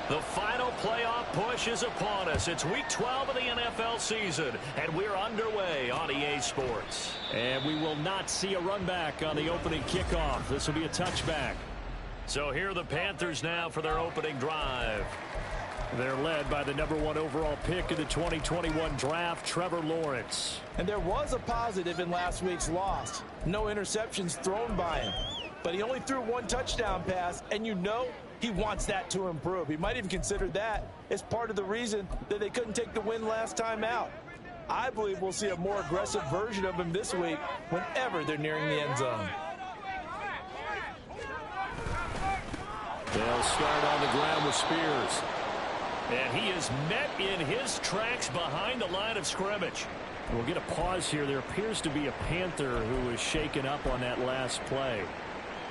The final playoff push is upon us. It's week 12 of the NFL season, and we're underway on EA Sports. And we will not see a run back on the opening kickoff. This will be a touchback. So here are the Panthers now for their opening drive. They're led by the #1 overall pick in the 2021 draft, Trevor Lawrence. And there was a positive in last week's loss. No interceptions thrown by him. But he only threw one touchdown pass, and you know he wants that to improve. He might even consider that as part of the reason that they couldn't take the win last time out. I believe we'll see a more aggressive version of him this week whenever they're nearing the end zone. They'll start on the ground with Spears. And he is met in his tracks behind the line of scrimmage. We'll get a pause here. There appears to be a Panther who was shaken up on that last play.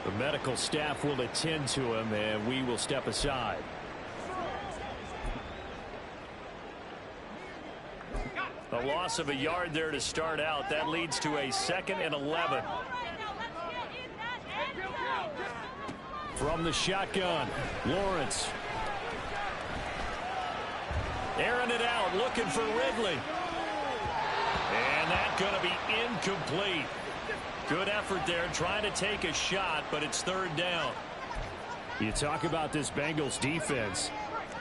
The medical staff will attend to him, and we will step aside. A loss of a yard there to start out. That leads to a 2nd and 11. From the shotgun, Lawrence. Airing it out, looking for Ridley. And that's going to be incomplete. Good effort there, trying to take a shot, but it's 3rd down. You talk about this Bengals defense.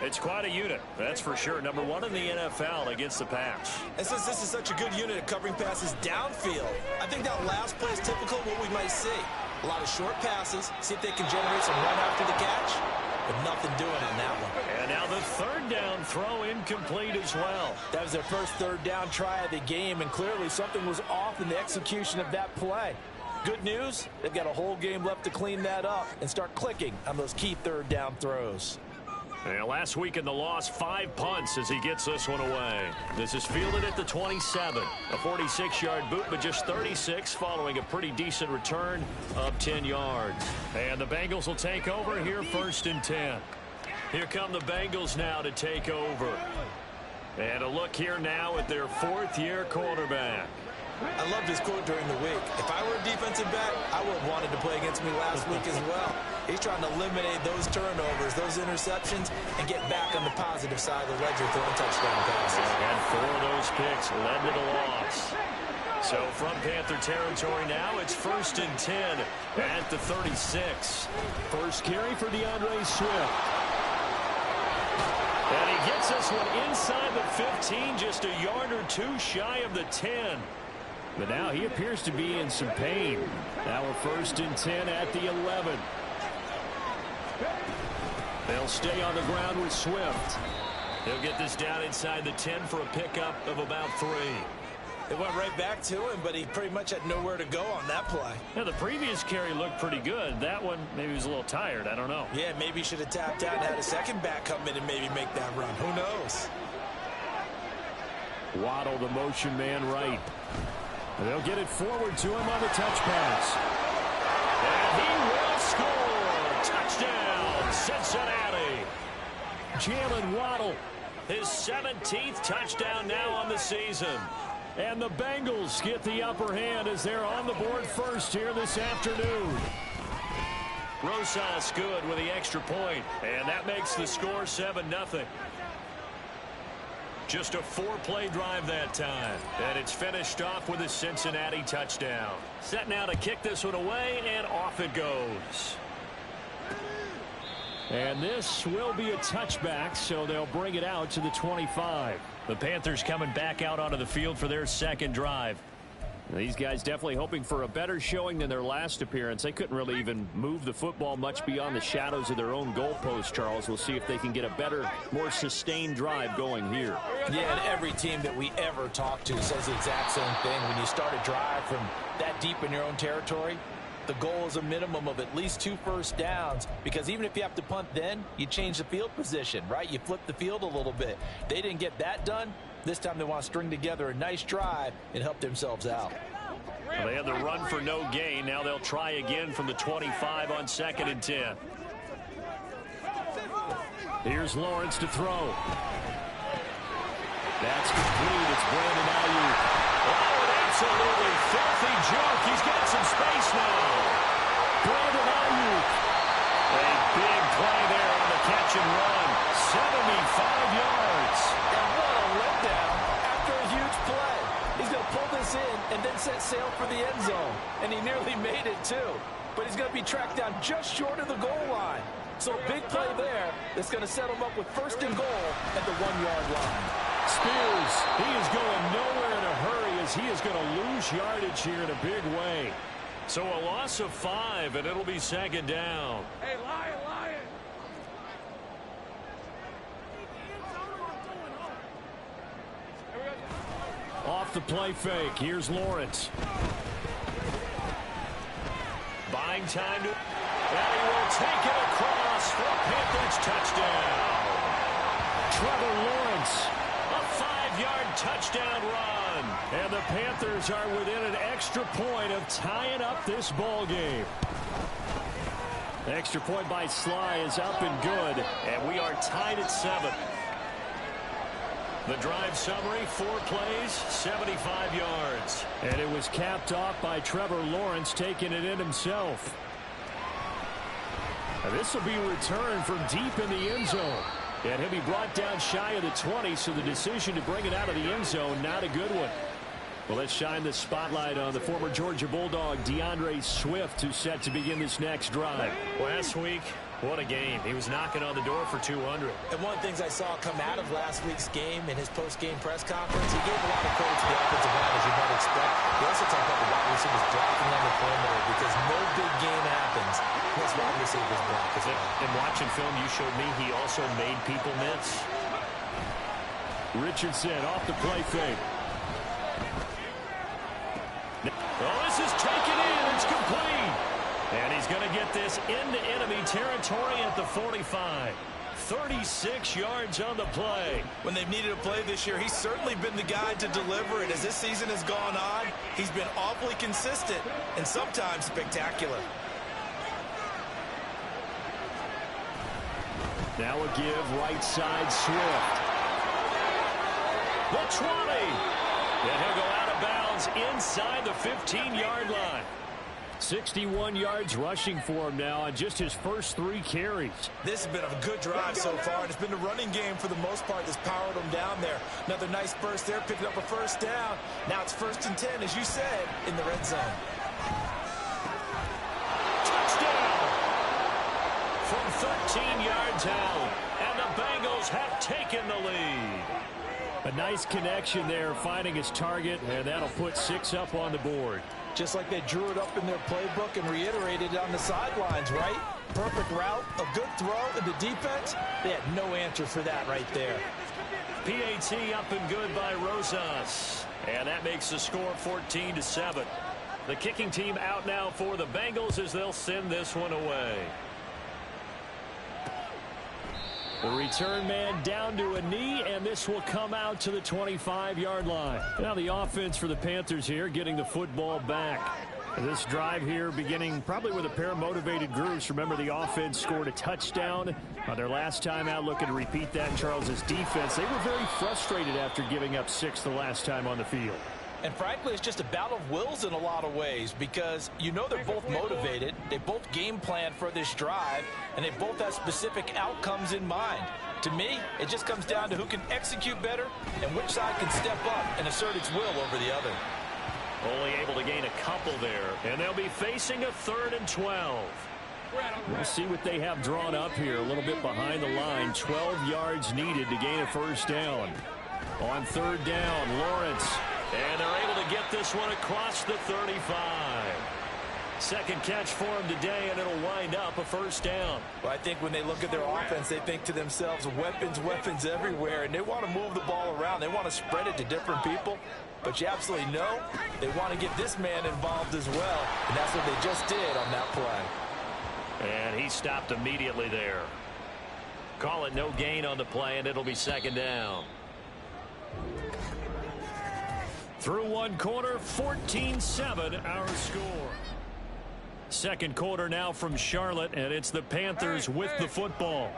It's quite a unit, that's for sure. #1 in the NFL against the pass. And since this is such a good unit at covering passes downfield, I think that last play is typical of what we might see. A lot of short passes, see if they can generate some run after the catch, but nothing doing on that one. And now the 3rd down throw incomplete as well. That was their first 3rd down try of the game, and clearly something was off in the execution of that play. Good news, they've got a whole game left to clean that up and start clicking on those key 3rd down throws. And last week in the loss, 5 punts as he gets this one away. This is fielded at the 27. A 46-yard boot, but just 36 following a pretty decent return of 10 yards. And the Bengals will take over here 1st and 10. Here come the Bengals now to take over. And a look here now at their 4th-year quarterback. I loved his quote during the week. If I were a defensive back, I would have wanted to play against me last week as well. He's trying to eliminate those turnovers, those interceptions, and get back on the positive side of the ledger throwing touchdown passes. And 4 of those picks led to the loss. So from Panther territory now, it's 1st and 10 at the 36. First carry for DeAndre Swift. And he gets this one inside the 15, just a yard or 2 shy of the 10. But now he appears to be in some pain. Now we're 1st and 10 at the 11. They'll stay on the ground with Swift. He'll get this down inside the 10 for a pickup of about 3. It went right back to him, but he pretty much had nowhere to go on that play. Now, the previous carry looked pretty good. That one, maybe he was a little tired. I don't know. Yeah, maybe he should have tapped out and had a second back come in and maybe make that run. Who knows? Waddle, the motion man right. They'll get it forward to him on the touch pass. And he will score. Touchdown, Cincinnati. Jalen Waddle. His 17th touchdown now on the season. And the Bengals get the upper hand as they're on the board first here this afternoon. Rosas good with the extra point, and that makes the score 7-0. Just a 4-play drive that time, and it's finished off with a Cincinnati touchdown. Set now to kick this one away, and off it goes. And this will be a touchback, so they'll bring it out to the 25. The Panthers coming back out onto the field for their 2nd drive. These guys definitely hoping for a better showing than their last appearance. They couldn't really even move the football much beyond the shadows of their own goalpost, Charles. We'll see if they can get a better, more sustained drive going here. Yeah, and every team that we ever talk to says the exact same thing. When you start a drive from that deep in your own territory, the goal is a minimum of at least 2 first downs, because even if you have to punt then, you change the field position, right? You flip the field a little bit. They didn't get that done. This time they want to string together a nice drive and help themselves out. Well, they had the run for no gain. Now they'll try again from the 25 on 2nd and 10. Here's Lawrence to throw. That's complete. It's Brandon Ayuk. Oh, an absolutely filthy joke. He's got some space now. Brandon Ayuk. A big play there on the catch and run. and then set sail for the end zone. And he nearly made it, too. But he's going to be tracked down just short of the goal line. So a big play there that's going to set him up with first and goal at the 1-yard line. Spears, he is going nowhere in a hurry as he is going to lose yardage here in a big way. So a loss of 5, and it'll be second down. Hey, Lion. Off the play fake, here's Lawrence. Buying time to... And he will take it across for a Panthers touchdown. Trevor Lawrence. A 5-yard touchdown run. And the Panthers are within an extra point of tying up this ball game. Extra point by Sly is up and good. And we are tied at 7. The drive summary, 4 plays, 75 yards. And it was capped off by Trevor Lawrence taking it in himself. And this will be returned from deep in the end zone. And he'll be brought down shy of the 20, so the decision to bring it out of the end zone, not a good one. Well, let's shine the spotlight on the former Georgia Bulldog, DeAndre Swift, who's set to begin this next drive. Last week, what a game. He was knocking on the door for 200. And one of the things I saw come out of last week's game in his post-game press conference, he gave a lot of credit to the offensive line, as you might expect. He also talked about the wide receivers blocking on the perimeter because no big game happens unless wide receivers block as well. And watching film, you showed me he also made people miss. Richardson off the play fake. Oh, this is taken in. It's complete. And he's going to get this into enemy territory at the 45. 36 yards on the play. When they've needed a play this year, he's certainly been the guy to deliver it. As this season has gone on, he's been awfully consistent and sometimes spectacular. Now a give right side Swift. The 20. And he'll go out of bounds inside the 15-yard line. 61 yards rushing for him now on just his first 3 carries. This has been a good drive so far, and it's been the running game for the most part that's powered him down there. Another nice burst there, picking up a first down. Now it's 1st and 10, as you said, in the red zone. Touchdown! From 13 yards out, and the Bengals have taken the lead. A nice connection there, finding his target, and that'll put 6 up on the board. Just like they drew it up in their playbook and reiterated it on the sidelines, right? Perfect route, a good throw, and the defense, they had no answer for that right there. PAT up and good by Rosas. And that makes the score 14-7. The kicking team out now for the Bengals as they'll send this one away. The return man down to a knee, and this will come out to the 25-yard line. Now the offense for the Panthers here getting the football back. This drive here beginning probably with a pair of motivated groups. Remember, the offense scored a touchdown on their last time out. Looking to repeat that in Charles's defense. They were very frustrated after giving up 6 the last time on the field. And frankly, it's just a battle of wills in a lot of ways because you know they're both motivated. They both game plan for this drive, and they both have specific outcomes in mind. To me, it just comes down to who can execute better and which side can step up and assert its will over the other. Only able to gain a couple there, and they'll be facing a 3rd and 12. We'll see what they have drawn up here. A little bit behind the line. 12 yards needed to gain a first down. On 3rd down, Lawrence. And they're able to get this one across the 35. Second catch for him today, and it'll wind up a first down. Well, I think when they look at their offense, they think to themselves, weapons, weapons everywhere, and they want to move the ball around. They want to spread it to different people. But you absolutely know they want to get this man involved as well, and that's what they just did on that play. And he stopped immediately there. Call it no gain on the play, and it'll be second down. Through one quarter, 14-7 our score. Second quarter now from Charlotte, and it's the Panthers with the football.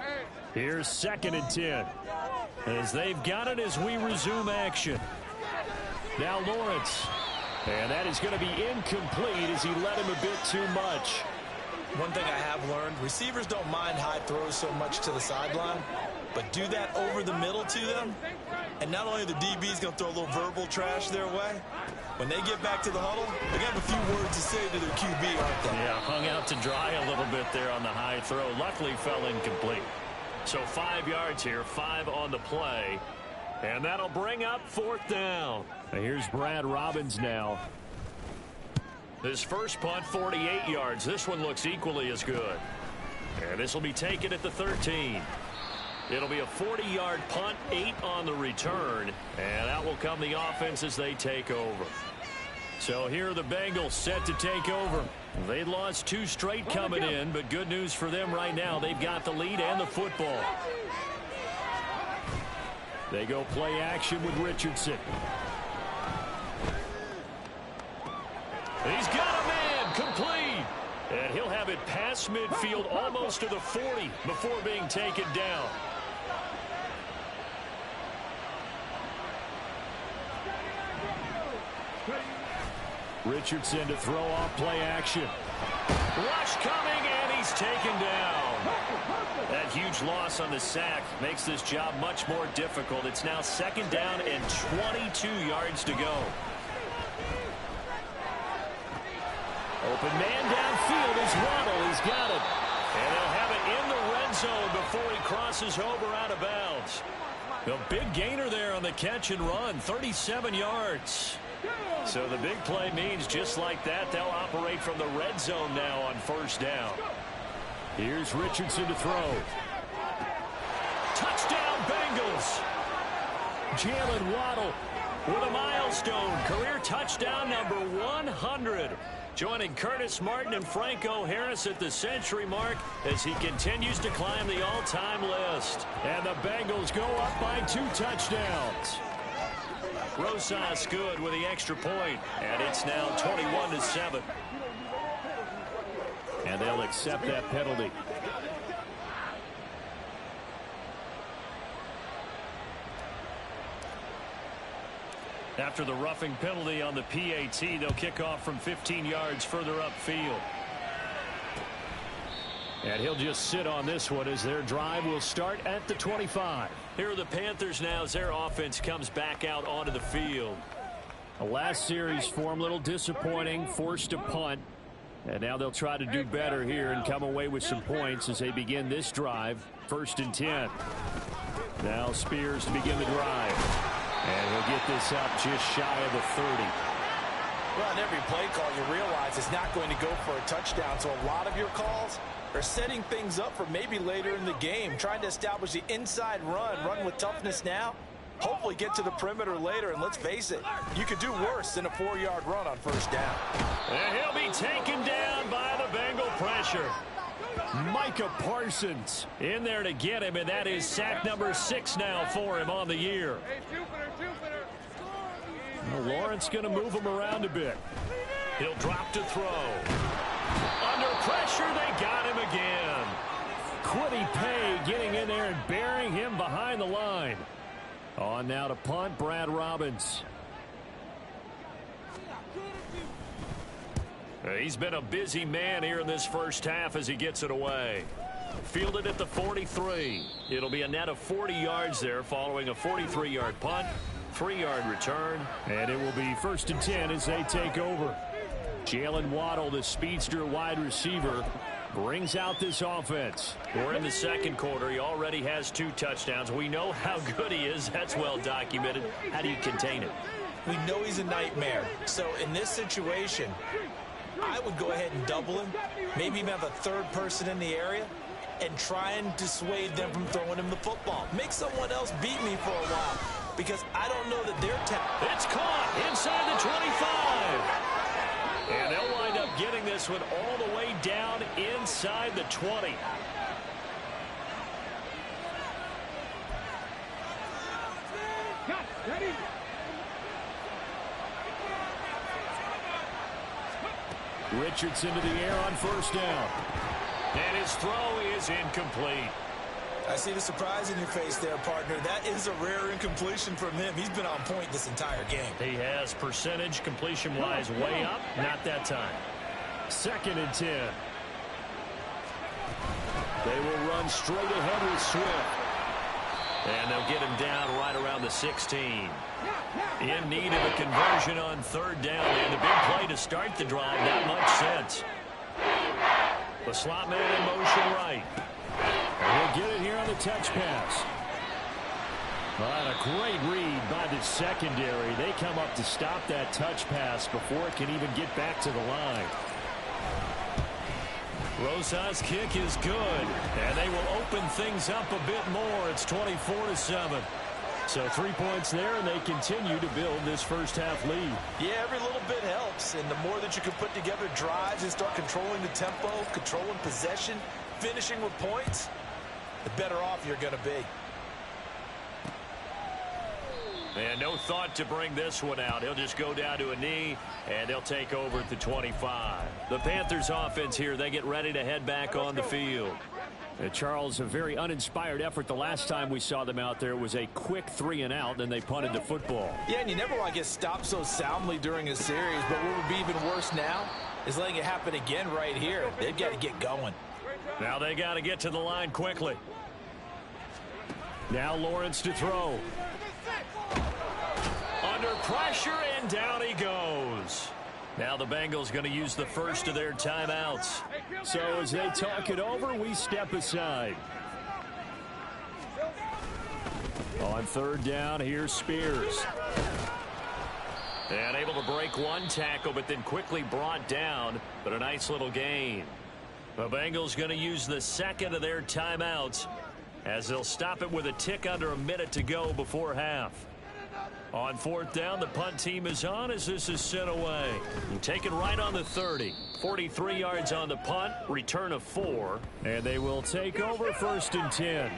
Here's 2nd and 10. As they've got it as we resume action. Now Lawrence. And that is going to be incomplete as he led him a bit too much. One thing I have learned, receivers don't mind high throws so much to the sideline, but do that over the middle to them, and not only the DB's going to throw a little verbal trash their way, when they get back to the huddle, they're going to have a few words to say to their QB, aren't they? Yeah, hung out to dry a little bit there on the high throw. Luckily fell incomplete. So 5 yards here, 5 on the play. And that'll bring up 4th down. Here's Brad Robbins now. His first punt, 48 yards. This one looks equally as good. And this will be taken at the 13. It'll be a 40-yard punt, 8 on the return. And out will come the offense as they take over. So here are the Bengals set to take over. They lost 2 straight coming in, but good news for them right now. They've got the lead and the football. They go play action with Richardson. He's got a man complete. And he'll have it past midfield almost to the 40 before being taken down. Richardson to throw off play action. Rush coming, and he's taken down. That huge loss on the sack makes this job much more difficult. It's now 2nd down and 22 yards to go. Open man downfield is Waddle. He's got it. And they'll have it in the red zone before he crosses over out of bounds. A big gainer there on the catch and run, 37 yards. So the big play means just like that, they'll operate from the red zone now on 1st down. Here's Richardson to throw. Touchdown, Bengals. Jalen Waddle with a milestone, career touchdown number 100. Joining Curtis Martin and Franco Harris at the century mark as he continues to climb the all-time list. And the Bengals go up by 2 touchdowns. Rosas good with the extra point, and it's now 21-7. And they'll accept that penalty. After the roughing penalty on the PAT, they'll kick off from 15 yards further upfield. And he'll just sit on this one as their drive will start at the 25. Here are the Panthers now as their offense comes back out onto the field. The last series for them, a little disappointing, forced a punt. And now they'll try to do better here and come away with some points as they begin this drive. 1st and 10. Now Spears to begin the drive. And he'll get this up just shy of the 30. Well, in every play call, you realize it's not going to go for a touchdown. So a lot of your calls are setting things up for maybe later in the game, trying to establish the inside run with toughness now, hopefully get to the perimeter later. And let's face it, you could do worse than a 4-yard run on 1st down. And he'll be taken down by the Bengal pressure. Micah Parsons in there to get him, and that is sack number 6 now for him on the year. Well, Lawrence going to move him around a bit. He'll drop to throw. Under pressure, they got him again. Quiddy Pay getting in there and burying him behind the line. On now to punt, Brad Robbins. He's been a busy man here in this first half as he gets it away. Fielded at the 43. It'll be a net of 40 yards there following a 43-yard punt, 3-yard return. And it will be 1st and 10 as they take over. Jalen Waddle, the speedster wide receiver, brings out this offense. We're in the 2nd quarter. He already has 2 touchdowns. We know how good he is. That's well documented. How do you contain it? We know he's a nightmare. So in this situation, I would go ahead and double him, maybe even have a 3rd person in the area, and try and dissuade them from throwing him the football. Make someone else beat me for a while, because I don't know that they're It's caught inside the 25. And they'll wind up getting this one all the way down inside the 20. Ready? Richardson to the air on 1st down. And his throw is incomplete. I see the surprise in your face there, partner. That is a rare incompletion from him. He's been on point this entire game. He has percentage completion-wise way up. Not that time. 2nd and 10. They will run straight ahead with Swift. And they'll get him down right around the 16. In need of a conversion on third down. And the big play to start the drive. Not much sense. The slot man in motion right. And he'll get it here on the touch pass. Well, a great read by the secondary. They come up to stop that touch pass before it can even get back to the line. Rosas' kick is good, and they will open things up a bit more. It's 24-7. So 3 points there, and they continue to build this first half lead. Yeah, every little bit helps, and the more that you can put together drives and start controlling the tempo, controlling possession, finishing with points, the better off you're going to be. And no thought to bring this one out. He'll just go down to a knee, and they'll take over at the 25. The Panthers offense here, they get ready to head back on the field. And Charles, a very uninspired effort the last time we saw them out there. It was a quick 3 and out, then they punted the football. Yeah, and you never want to get stopped so soundly during a series, but what would be even worse now is letting it happen again right here. They've got to get going. Now they got to get to the line quickly. Now Lawrence to throw. Under pressure, and down he goes. Now the Bengals going to use the first of their timeouts. So as they talk it over, we step aside. On third down, here's Spears. And able to break one tackle, but then quickly brought down. But a nice little gain. The Bengals going to use the second of their timeouts as they'll stop it with a tick under a minute to go before half. On fourth down, the punt team is on as this is sent away. And taken right on the 30. 43 yards on the punt, return of 4. And they will take over first and 10.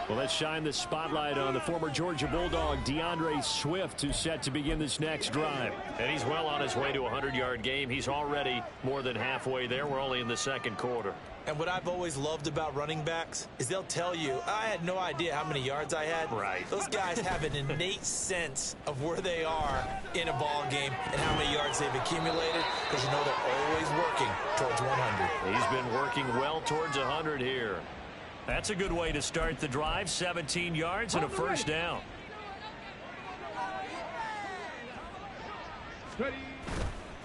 Well, let's shine the spotlight on the former Georgia Bulldog, DeAndre Swift, who's set to begin this next drive. And he's well on his way to a 100-yard game. He's already more than halfway there. We're only in the second quarter. And what I've always loved about running backs is they'll tell you, I had no idea how many yards I had. Right. Those guys have an innate sense of where they are in a ball game and how many yards they've accumulated, because you know they're always working towards 100. He's been working well towards 100 here. That's a good way to start the drive. 17 yards and a first down.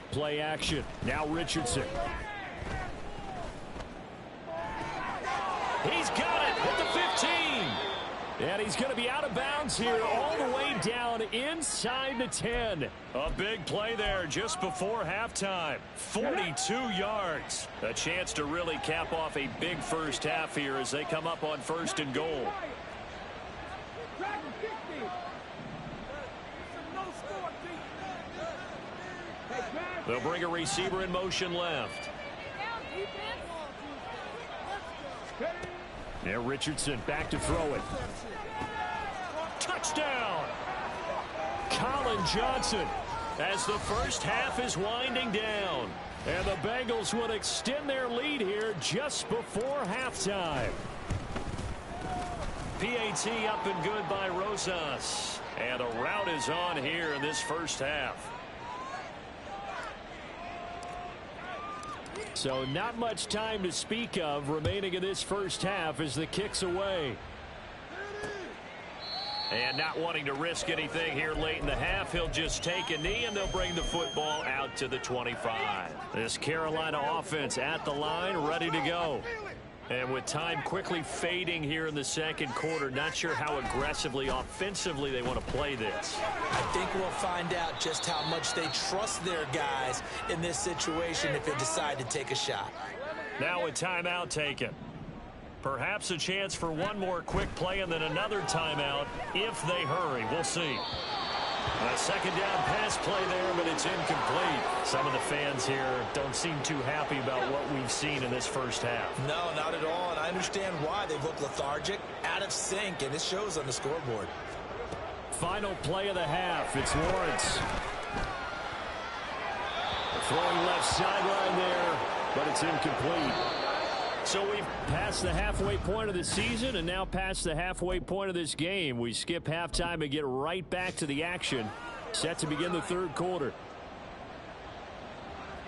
Play action. Now Richardson. He's got it at the 15. And he's going to be out of bounds here all the way down inside the 10. A big play there just before halftime. 42 yards. A chance to really cap off a big first half here as they come up on first and goal. They'll bring a receiver in motion left. Now Richardson back to throw it. Touchdown! Colin Johnson as the first half is winding down. And the Bengals will extend their lead here just before halftime. PAT up and good by Rosas. And a rout is on here in this first half. So not much time to speak of remaining in this first half as the kick's away. And not wanting to risk anything here late in the half, he'll just take a knee and they'll bring the football out to the 25. This Carolina offense at the line, ready to go. And with time quickly fading here in the second quarter, not sure how aggressively, offensively they want to play this. I think we'll find out just how much they trust their guys in this situation if they decide to take a shot. Now a timeout taken. Perhaps a chance for one more quick play and then another timeout if they hurry. We'll see. A second down pass play there, but it's incomplete. Some of the fans here don't seem too happy about what we've seen in this first half. No, not at all, and I understand why. They've looked lethargic, out of sync, and it shows on the scoreboard. Final play of the half. It's Lawrence. Throwing left sideline there, but it's incomplete. So we've passed the halfway point of the season and now past the halfway point of this game. We skip halftime and get right back to the action. Set to begin the third quarter.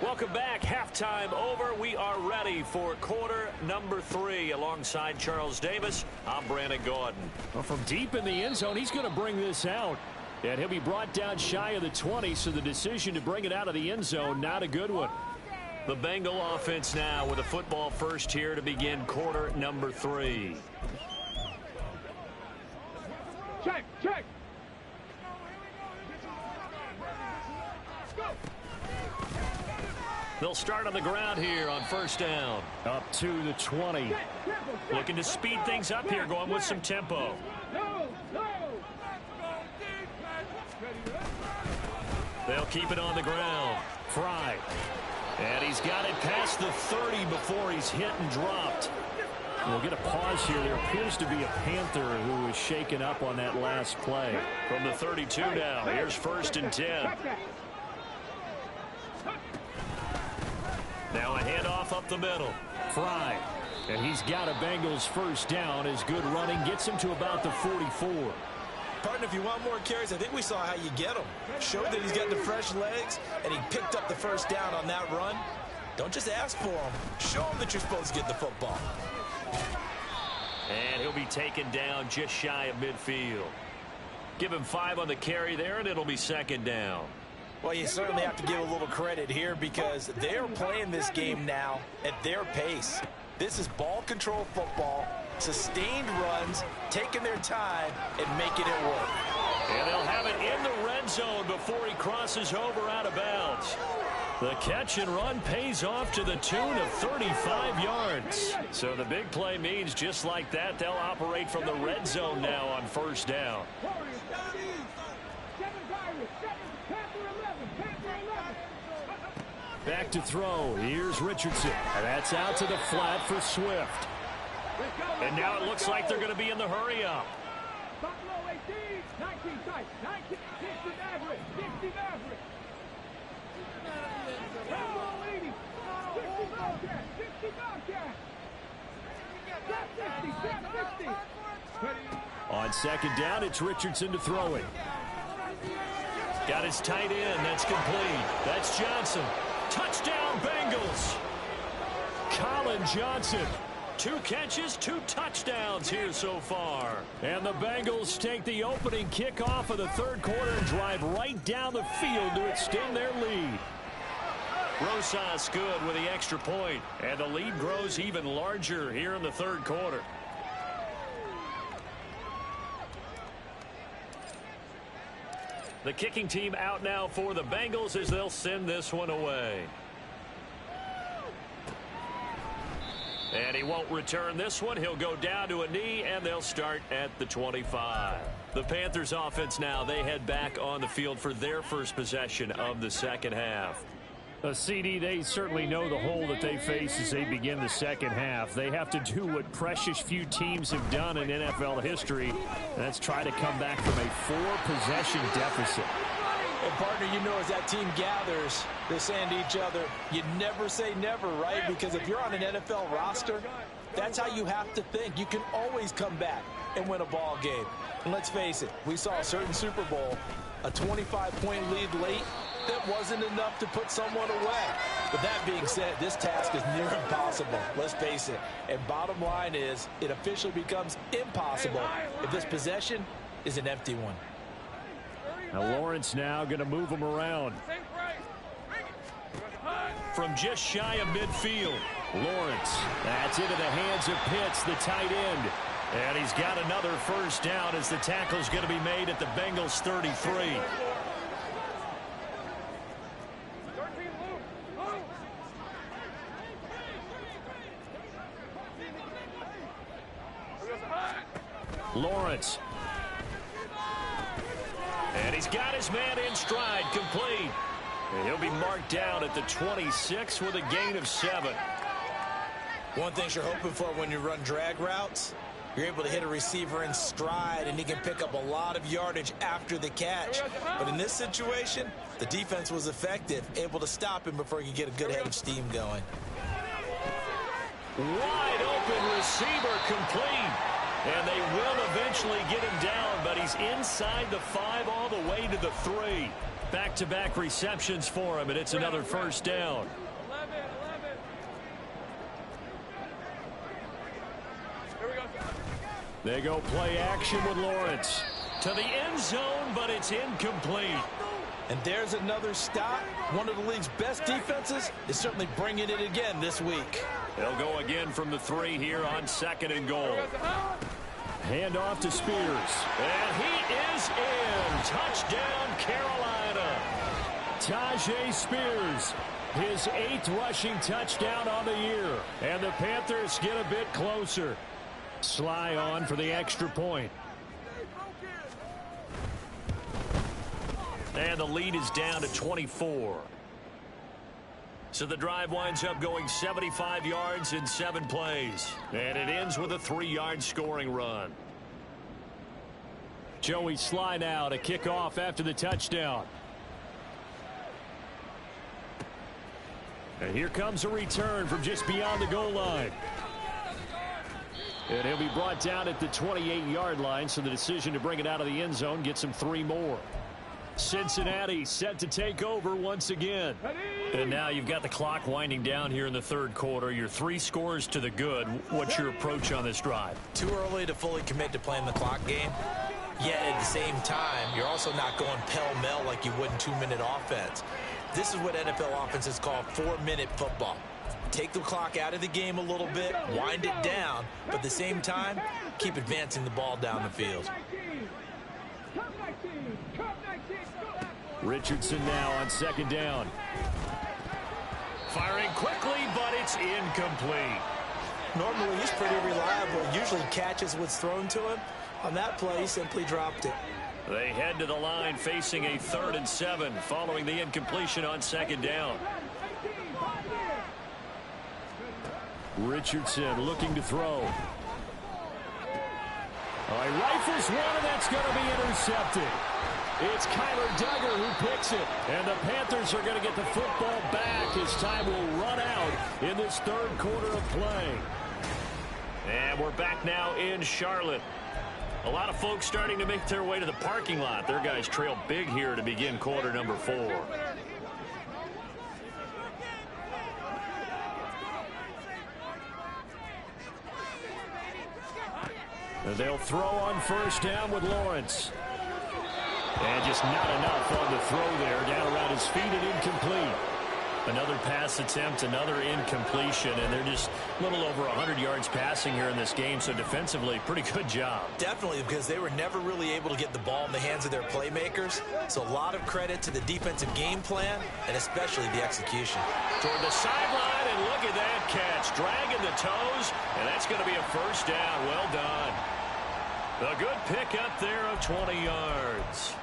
Welcome back. Halftime over. We are ready for quarter number 3. Alongside Charles Davis, I'm Brandon Gordon. Well, from deep in the end zone, he's going to bring this out. And he'll be brought down shy of the 20, so the decision to bring it out of the end zone, not a good one. The Bengal offense now with a football first here to begin quarter number 3. Check, check. They'll start on the ground here on first down. Up to the 20. Looking to speed things up here, going with some tempo. They'll keep it on the ground. Fry. And he's got it past the 30 before he's hit and dropped. We'll get a pause here. There appears to be a Panther who is shaken up on that last play. From the 32 now, here's first and 10. Now a handoff up the middle. Fry. And he's got a Bengals first down. His good running gets him to about the 44. Partner, if you want more carries, I think we saw how you get them. Showed that he's got the fresh legs, and he picked up the first down on that run. Don't just ask for him. Show him that you're supposed to get the football. And he'll be taken down just shy of midfield. Give him 5 on the carry there, and it'll be second down. Well, you certainly have to give a little credit here because they're playing this game now at their pace. This is ball control football, sustained runs, taking their time and making it work. And they'll have it in the red zone before he crosses over out of bounds. The catch and run pays off to the tune of 35 yards. So the big play means just like that, they'll operate from the red zone now on first down. Back to throw. Here's Richardson. And that's out to the flat for Swift. And now it looks like they're going to be in the hurry up. On second down, it's Richardson to throw it. Got his tight end. That's complete. That's Johnson. Touchdown, Bengals. Colin Johnson. 2 catches, 2 touchdowns here so far. And the Bengals take the opening kickoff of the third quarter and drive right down the field to extend their lead. Rosas good with the extra point. And the lead grows even larger here in the third quarter. The kicking team out now for the Bengals as they'll send this one away. And he won't return this one. He'll go down to a knee, and they'll start at the 25. The Panthers offense now, they head back on the field for their first possession of the second half. CD, they certainly know the hole that they face as they begin the second half. They have to do what precious few teams have done in NFL history, and that's try to come back from a 4-possession deficit. And, partner, you know, as that team gathers, they're saying to each other, you never say never, right? Because if you're on an NFL roster, that's how you have to think. You can always come back and win a ball game. And let's face it, we saw a certain Super Bowl, a 25-point lead late. That wasn't enough to put someone away. But that being said, this task is near impossible. Let's face it. And bottom line is, it officially becomes impossible if this possession is an empty one. Now Lawrence now going to move him around. From just shy of midfield. Lawrence. That's into the hands of Pitts, the tight end. And he's got another first down as the tackle's going to be made at the Bengals 33. Lawrence. And he's got his man in stride, complete. And he'll be marked down at the 26 with a gain of 7. One thing you're hoping for when you run drag routes, you're able to hit a receiver in stride, and he can pick up a lot of yardage after the catch. But in this situation, the defense was effective, able to stop him before he could get a good head of steam going. Wide open receiver, complete. And they will eventually get him down, but he's inside the 5 all the way to the 3. Back-to-back receptions for him, and it's another first down. They go play action with Lawrence. To the end zone, but it's incomplete. And there's another stop. One of the league's best defenses is certainly bringing it again this week. They'll go again from the 3 here on 2nd and goal. Hand off to Spears. And he is in. Touchdown, Carolina. Tajay Spears, his 8th rushing touchdown on the year. And the Panthers get a bit closer. Sly on for the extra point. And the lead is down to 24. So the drive winds up going 75 yards in 7 plays. And it ends with a 3-yard scoring run. Joey Sly now to kick off after the touchdown. And here comes a return from just beyond the goal line. And he'll be brought down at the 28-yard line, so the decision to bring it out of the end zone gets him 3 more. Cincinnati set to take over once again. And now you've got the clock winding down here in the 3rd quarter. You're 3 scores to the good. What's your approach on this drive? Too early to fully commit to playing the clock game. Yet at the same time, you're also not going pell-mell like you would in 2-minute offense. This is what NFL offenses call 4-minute football. Take the clock out of the game a little bit, wind it down, but at the same time, keep advancing the ball down the field. Richardson now on 2nd down. Firing quickly, but it's incomplete. Normally, he's pretty reliable. Usually catches what's thrown to him. On that play, he simply dropped it. They head to the line facing a 3rd and 7 following the incompletion on 2nd down. Richardson looking to throw. He rifles one, and that's going to be intercepted. It's Kyler Duggar who picks it. And the Panthers are going to get the football back as time will run out in this 3rd quarter of play. And we're back now in Charlotte. A lot of folks starting to make their way to the parking lot. Their guys trail big here to begin quarter number 4. And they'll throw on 1st down with Lawrence. And just not enough on the throw there. Down around his feet and incomplete. Another pass attempt, another incompletion, and they're just a little over 100 yards passing here in this game, so defensively, pretty good job. Definitely, because they were never really able to get the ball in the hands of their playmakers, so a lot of credit to the defensive game plan, and especially the execution. Toward the sideline, and look at that catch, dragging the toes, and that's going to be a 1st down. Well done. A good pickup there of 20 yards.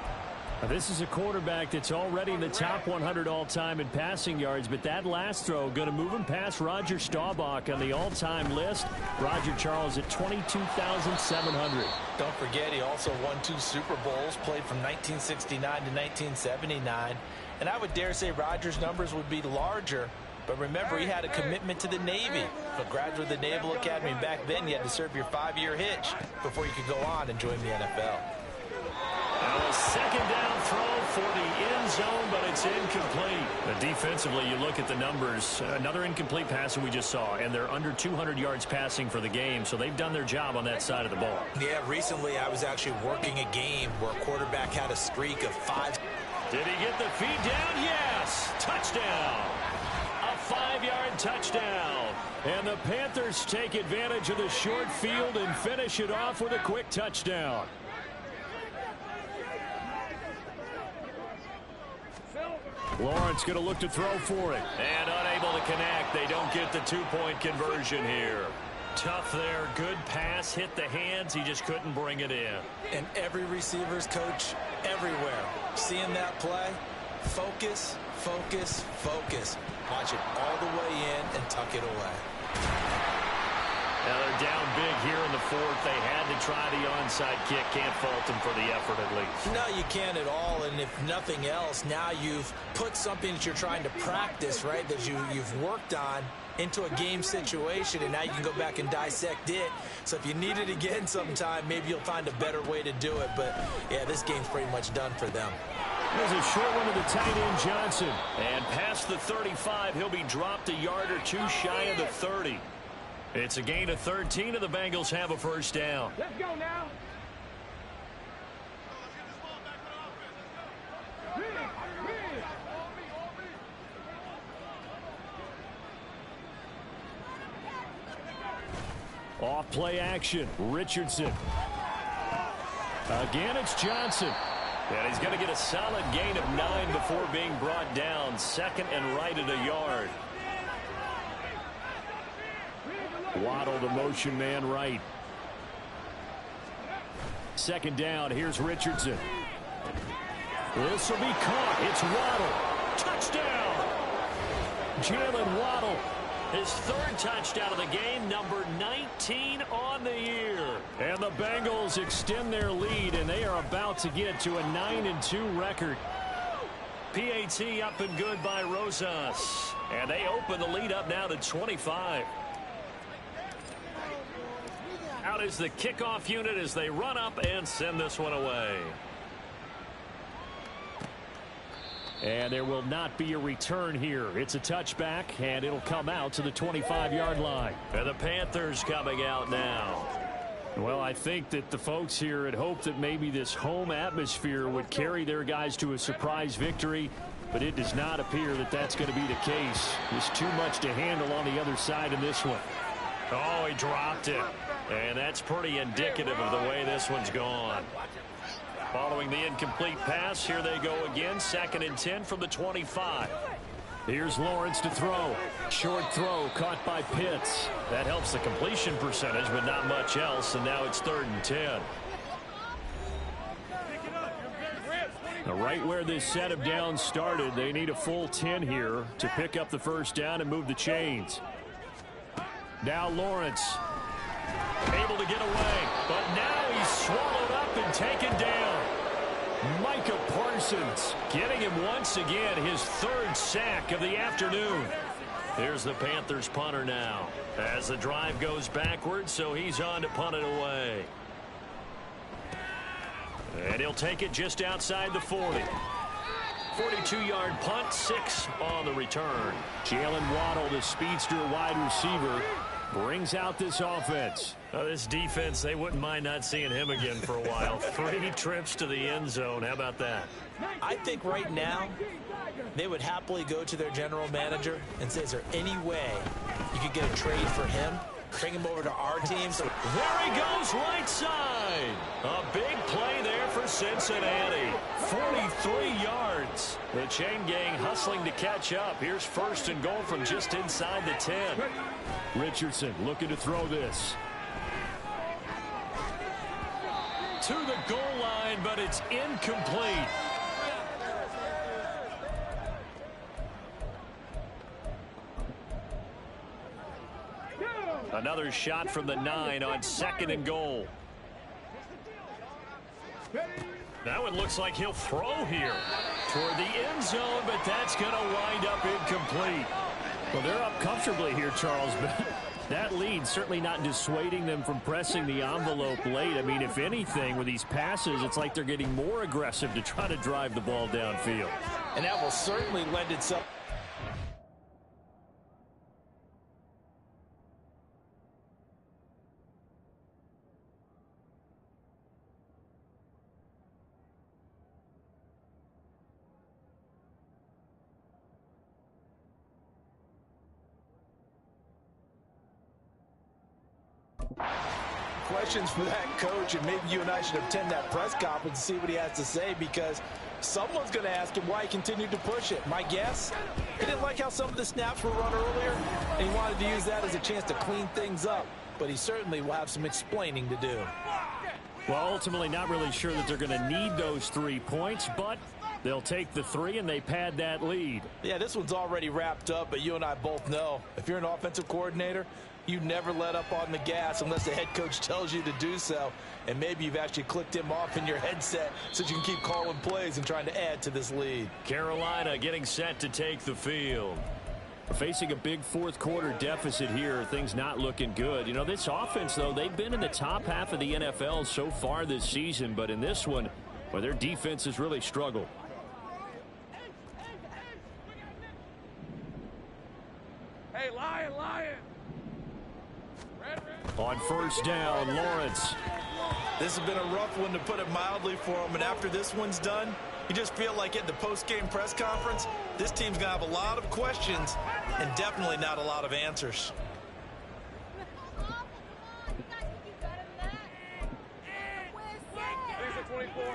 Now, this is a quarterback that's already in the top 100 all-time in passing yards, but that last throw going to move him past Roger Staubach on the all-time list. Roger Charles at 22,700. Don't forget, he also won 2 Super Bowls, played from 1969 to 1979. And I would dare say Roger's numbers would be larger, but remember, he had a commitment to the Navy. A graduate of the Naval Academy, and back then you had to serve your 5-year hitch before you could go on and join the NFL. Now a 2nd down throw for the end zone, but it's incomplete. Defensively, you look at the numbers. Another incomplete pass that we just saw, and they're under 200 yards passing for the game, so they've done their job on that side of the ball. Yeah, recently I was actually working a game where a quarterback had a streak of 5. Did he get the feed down? Yes! Touchdown! A 5-yard touchdown. And the Panthers take advantage of the short field and finish it off with a quick touchdown. Lawrence going to look to throw for it. And unable to connect. They don't get the 2-point conversion here. Tough there. Good pass. Hit the hands. He just couldn't bring it in. And every receiver's coach everywhere. Seeing that play, focus, focus, focus. Watch it all the way in and tuck it away. Now they're down big here in the 4th. They had to try the onside kick. Can't fault them for the effort at least. No, you can't at all. And if nothing else, now you've put something that you're trying to practice, right, that you've worked on into a game situation, and now you can go back and dissect it. So if you need it again sometime, maybe you'll find a better way to do it. But, yeah, this game's pretty much done for them. There's a short one to the tight end, Johnson. And past the 35, he'll be dropped a yard or two shy of the 30. It's a gain of 13, and the Bengals have a first down. Let's go now. Off play action. Richardson. Again, it's Johnson. And he's going to get a solid gain of 9 before being brought down. Second and right at a yard. Waddle the motion man right. Second down. Here's Richardson. This will be caught. It's Waddle. Touchdown. Jalen Waddle. His third touchdown of the game, number 19 on the year. And the Bengals extend their lead, and they are about to get to a 9-2 record. PAT up and good by Rosas. And they open the lead up now to 25. Out is the kickoff unit as they run up and send this one away. And there will not be a return here. It's a touchback, and it'll come out to the 25-yard line. And the Panthers coming out now. Well, I think that the folks here had hoped that maybe this home atmosphere would carry their guys to a surprise victory, but it does not appear that that's going to be the case. There's too much to handle on the other side in this one. Oh, he dropped it. And that's pretty indicative of the way this one's gone. Following the incomplete pass, here they go again. 2nd and 10 from the 25. Here's Lawrence to throw. Short throw caught by Pitts. That helps the completion percentage, but not much else. And now it's 3rd and 10. Now, right where this set of downs started, they need a full 10 here to pick up the first down and move the chains. Now Lawrence able to get away, but now he's swallowed up and taken down. Micah Parsons getting him once again, his 3rd sack of the afternoon. Here's the Panthers punter now as the drive goes backwards, so he's on to punt it away. And he'll take it just outside the 40. 42-yard punt, 6 on the return. Jalen Waddle, the speedster wide receiver, brings out this offense. This defense, they wouldn't mind not seeing him again for a while. 3 trips to the end zone. How about that? I think right now they would happily go to their general manager and say, is there any way you could get a trade for him? Bring him over to our team. So there he goes, right side. A big play there for Cincinnati. 43 yards. The chain gang hustling to catch up. Here's 1st and goal from just inside the 10. Richardson looking to throw this. To the goal line, but it's incomplete. Another shot from the 9 on 2nd and goal. That one looks like he'll throw here toward the end zone, but that's going to wind up incomplete. Well, they're up comfortably here, Charles, but that lead certainly not dissuading them from pressing the envelope late. I mean, if anything, with these passes, it's like they're getting more aggressive to try to drive the ball downfield. And that will certainly lend itself. Questions for that coach, and maybe you and I should attend that press conference and see what he has to say, because someone's going to ask him why he continued to push it. My guess, he didn't like how some of the snaps were run earlier, and he wanted to use that as a chance to clean things up, but he certainly will have some explaining to do. Well, ultimately not really sure that they're going to need those 3 points, but they'll take the 3 and they pad that lead. Yeah, this one's already wrapped up, but you and I both know if you're an offensive coordinator, you never let up on the gas unless the head coach tells you to do so. And maybe you've actually clicked him off in your headset so you can keep calling plays and trying to add to this lead. Carolina getting set to take the field. Facing a big 4th quarter deficit here, things not looking good. You know, this offense, though, they've been in the top half of the NFL so far this season, but in this one, well, their defense has really struggled. Hey, Lion, Lion. On first down, Lawrence. This has been a rough one, to put it mildly, for him. And after this one's done, you just feel like at the post-game press conference, this team's going to have a lot of questions and definitely not a lot of answers.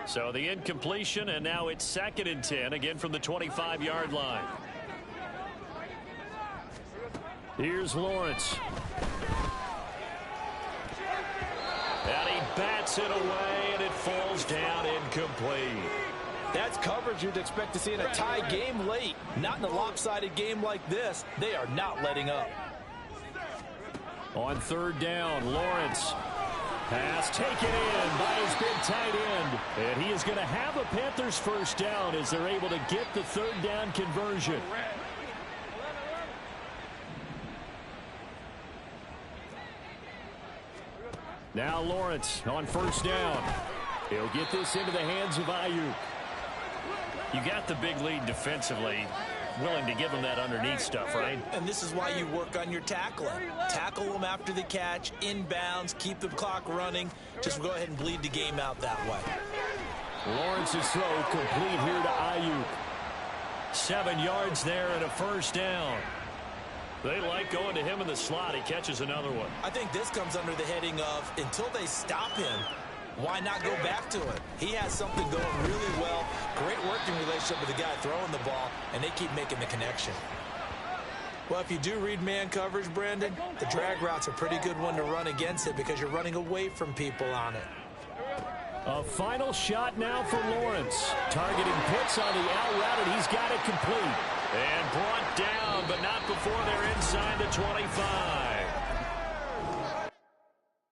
So the incompletion, and now it's 2nd and 10, again from the 25-yard line. Here's Lawrence. And he bats it away, and it falls down incomplete. That's coverage you'd expect to see in a tie game late. Not in a lopsided game like this. They are not letting up. On third down, Lawrence. Pass taken in by his big tight end. And he is going to have a Panthers first down as they're able to get the third down conversion. Now Lawrence on first down. He'll get this into the hands of Ayuk. You got the big lead defensively. Willing to give him that underneath stuff, right? And this is why you work on your tackling. Tackle them after the catch, inbounds, keep the clock running. Just go ahead and bleed the game out that way. Lawrence's throw complete here to Ayuk. 7 yards there and a first down. They like going to him in the slot. He catches another one. I think this comes under the heading of, until they stop him, why not go back to it? He has something going really well. Great working relationship with the guy throwing the ball, and they keep making the connection. Well, if you do read man coverage, Brandon, the drag route's a pretty good one to run against it because you're running away from people on it. A final shot now for Lawrence. Targeting Pitts on the out route, and he's got it complete. And brought down, but not before they're inside the 25.